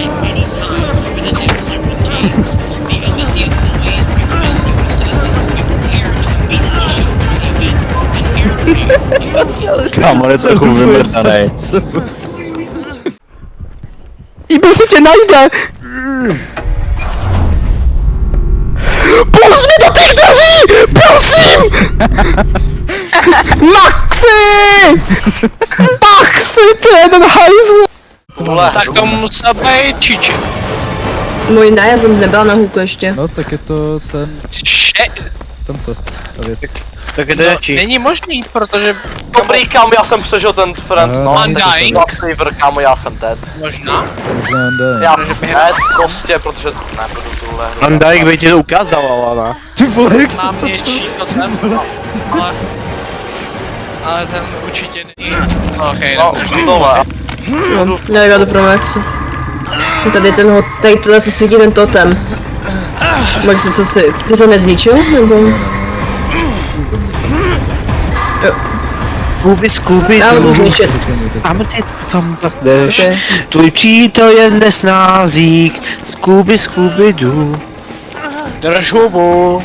at any time over the next several days. The embassy of Kuwait recommends U.S. citizens be prepared to immediately show up for the event and airfare. Kámo, je trochu vymrdanej. Ibe se tě najde! Pust mi do těch dveří! Prosím! Maxi! Maxi, ty jeden hajzl! Tak to musel být čiči. Můj ne, já jsem nebyla na hůku ještě. No tak je to ten, tamto, ta věc. Tak kde No, není možný, protože Dobrý, kámo, já jsem přežil ten friends, no. Undying. Saver, kámo, já jsem dead. možná. Možná ne. Já jsem dead, prostě, protože nebudu tuhle hru. Undying by ti to ukázal, ale Ty vole, jak Mám něčí to ten, ale ten určitě není. No, tohle. No, já jdu pro Maxi. Tady tady tohle se svítí ten totem. Maxi, co si, ty jsi ho nezničil, nebo? Scooby, Já ho jdu zničit. a ty kam pak jdeš? Okay. Tvůj přítel je nesnázík, Scooby Doo. Drž hubu.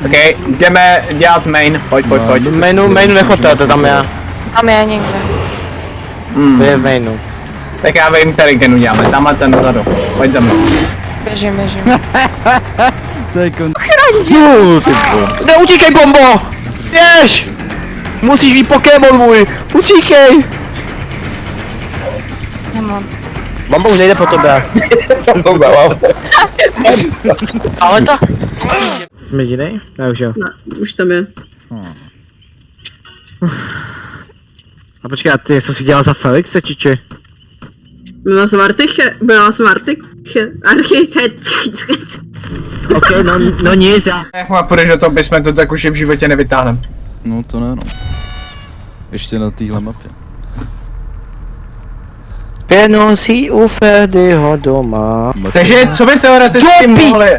Ok, jdeme dělat main, pojď. Mainu nechoďte, to tam je. Tam je někde. To je v mainu. Tak já vím, který gen uděláme, tamhle ten dozadu, pojď za mnou. Běžím. To je kon... Neutíkej, bombo! Běž! Musíš být Pokémon můj! Utíkej! Nemám. Bombo už nejde po tebe. To dávám. Ale to... Jedinej? Ne, už jo. No, už tam je. A počkej, a ty, co jsi dělal za Felixe, čiči? Byla jsem Ok, no nic, já... Jak půjdeš do toho basementu, tak už je v životě nevytáhnem. No to ne, no. Ještě na téhle mapě. Nosí u Ferdyho doma. Takže co by teoreticky mohli...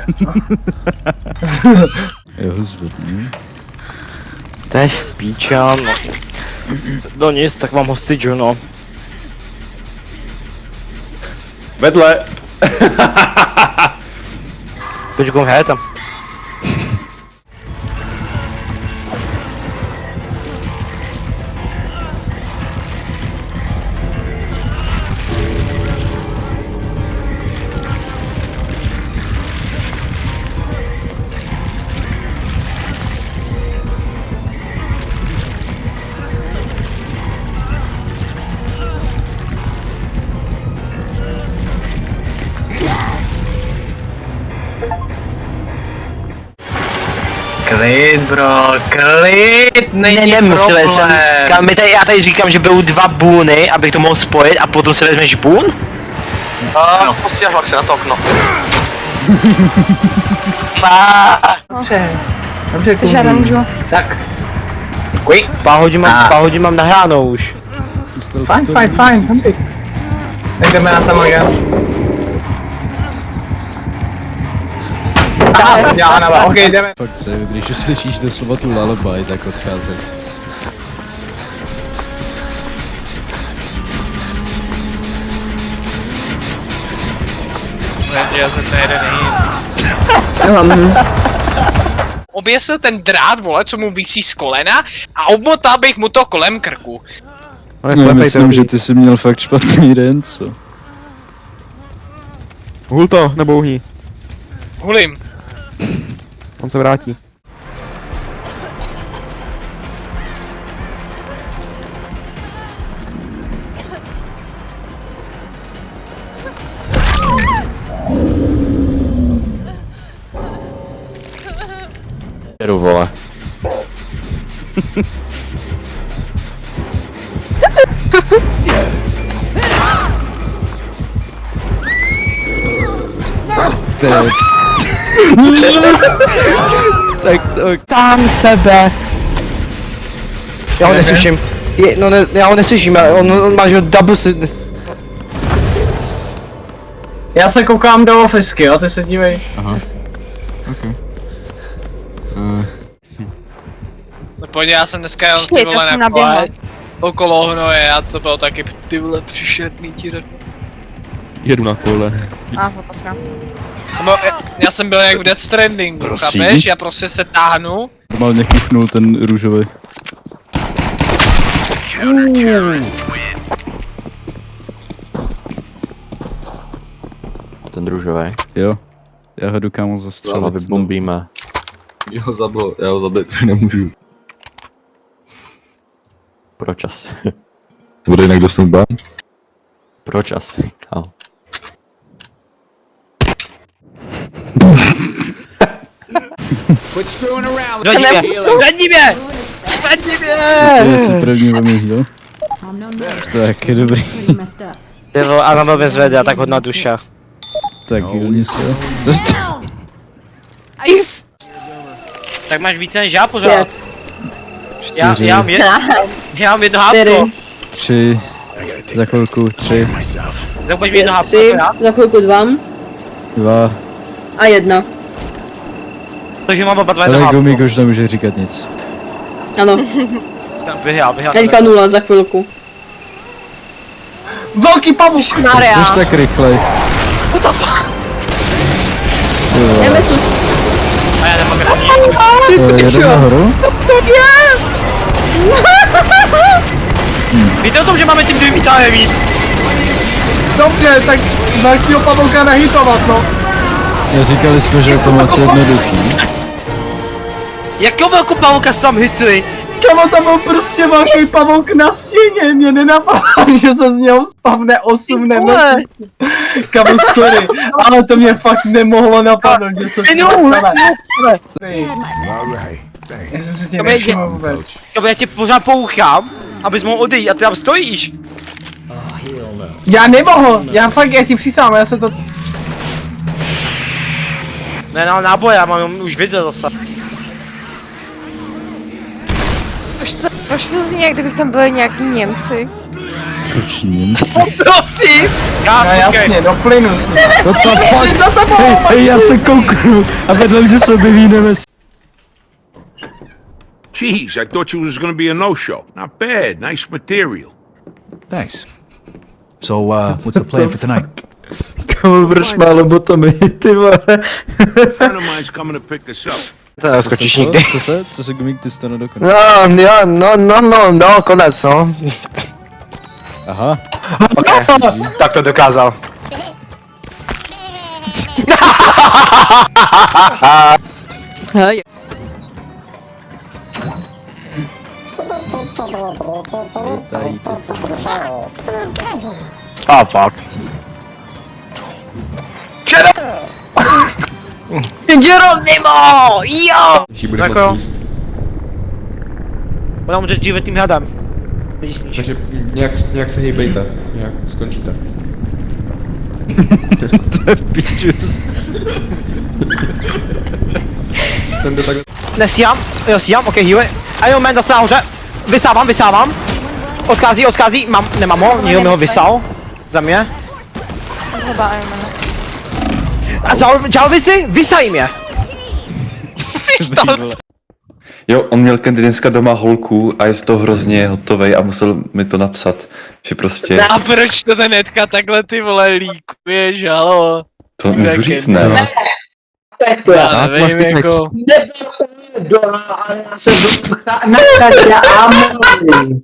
Jo, zvedni. To je v píča, no. No nic, tak mám hostiču, no. Vedle. Počkej, hej tam. Klid, bro, klid, není problém. Já tady říkám, že budou 2 bůny, abych to mohl spojit a potom se vezmeš bůn? Prostě hlavně na to okno. Dobře, Takže nemůžu. tak. Pár hodin mám nahránou už. Fajn, dobrý. Tak jdeme na tam again. Ok, jdeme. Fakt se, když uslyšíš doslova tu lullaby, tak odcházej. Já jsem to jeden Oběsil ten drát, vole, co mu visí z kolena a obmotal bych mu to kolem krku. Já myslím, že ty jsi měl fakt špatný den, co? Hul to, nebo uhni. Hulím. On se vrátí. Jedu, vole. Tak to... Tam sebe! Já ho neslyším. Já ho neslyším, on má že double si... Já se koukám do ofisky, jo, ty se dívej. Aha. Ok. pohodě, já jsem dneska jel ty Shit, vole já jsem na kole naběhla. okolo hnoje a to bylo taky ty vole příšerný ti řeknu. Jedu na kole. Posral. Já jsem byl jak v Death Strandingu, Prosím? chápeš? Já prostě se táhnu. Normálně chytnul ten růžový. Ten družový. Jo. Já ho jdu kámo Ale zastřelit. vybombíme. Já ho zabít už nemůžu. Proč asi? To bude jinak dostat bán? Proč asi, kámo? Zvedni mě! Já si první vemu heal. Tak, je dobrý. Ty vole, a na mě zvede, a tak hodná duša. Tak, healni se. A just. Tak máš více než já pořád. 5, Já mám jedno 4, hátko. 3. Za chvilku 3, Tak budeš mít jedno hátko, 3, já? za chvilku 2 2. a 1. Takže mám oba dva jedno Ale hátko. Gumík už nemůže říkat nic. Ano, Vyhrál. teďka 0 za chvilku. Velký pavuk! Maria. Což tak rychlej. Nemesus. A já nemám jako Jedem nahoru. Víte o tom, že máme tím dvě výtahy víc? Dobře, tak velkýho pavouka nahitovat, no. Říkali jsme, že je to moc jednoduchý. Jakého velkou pavouka sam hitli? Kamo, tam byl prostě velký pavouk na stěně, mě nenapadlo, že se z něho spavne 8 nemesis. Kamo, sorry, ale to mě fakt nemohlo napadnout, že se to stane. Já jsem si tě nevšiml vůbec. Já tě pořád pouchám, abys mohl odejít a ty tam stojíš. Já nemohl, já ti přísám, já se to... Ne, no, náboje, já mám už video zase. Proč to zní, jak kdybych tam byli nějaký Němci? Proč Němci? Prosím! No jasně, do plynu s ním. No to fakt. Za tebou, Hej, já se kouknu a vedle mě se objeví Nemesis. Jeez, I thought you was gonna be a no-show. Not bad, nice material. Thanks. So, what's the plan for tonight? Kámo, proč málo botomy, ty vole. A friend of mine's coming to pick us up. To neskočíš nikdy. Co se Gumík, ty jsi to nedokonal? No, konec, no. Aha. Okay. Tak to dokázal. Hej. Ah, fuck. Geronimo! Jo! Tak jo. Budeme může dříve tím hadem. Takže nějak se hejbejte, nějak skončíte. To je pičus. Ten jde tak... Nesíhám, jo síhám, ok, heal. Iron Man zase nahoře. Vysávám. Odchází, nemám ho, někdo mi ho vysál. Za mě. Hledá Ironmana. A Jalvisy, vysaj mě. Jo, on měl Candy dneska doma holku a je z toho hrozně hotovej a musel mi to napsat, že prostě... A proč to ten netka takhle ty vole líkuješ, halo? To můžu říct, ne? Já nevím, jako... Na chatě Amory.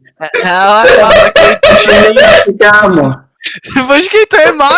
Hele, mám takový tušení. Kámo. Počkej, to je Max?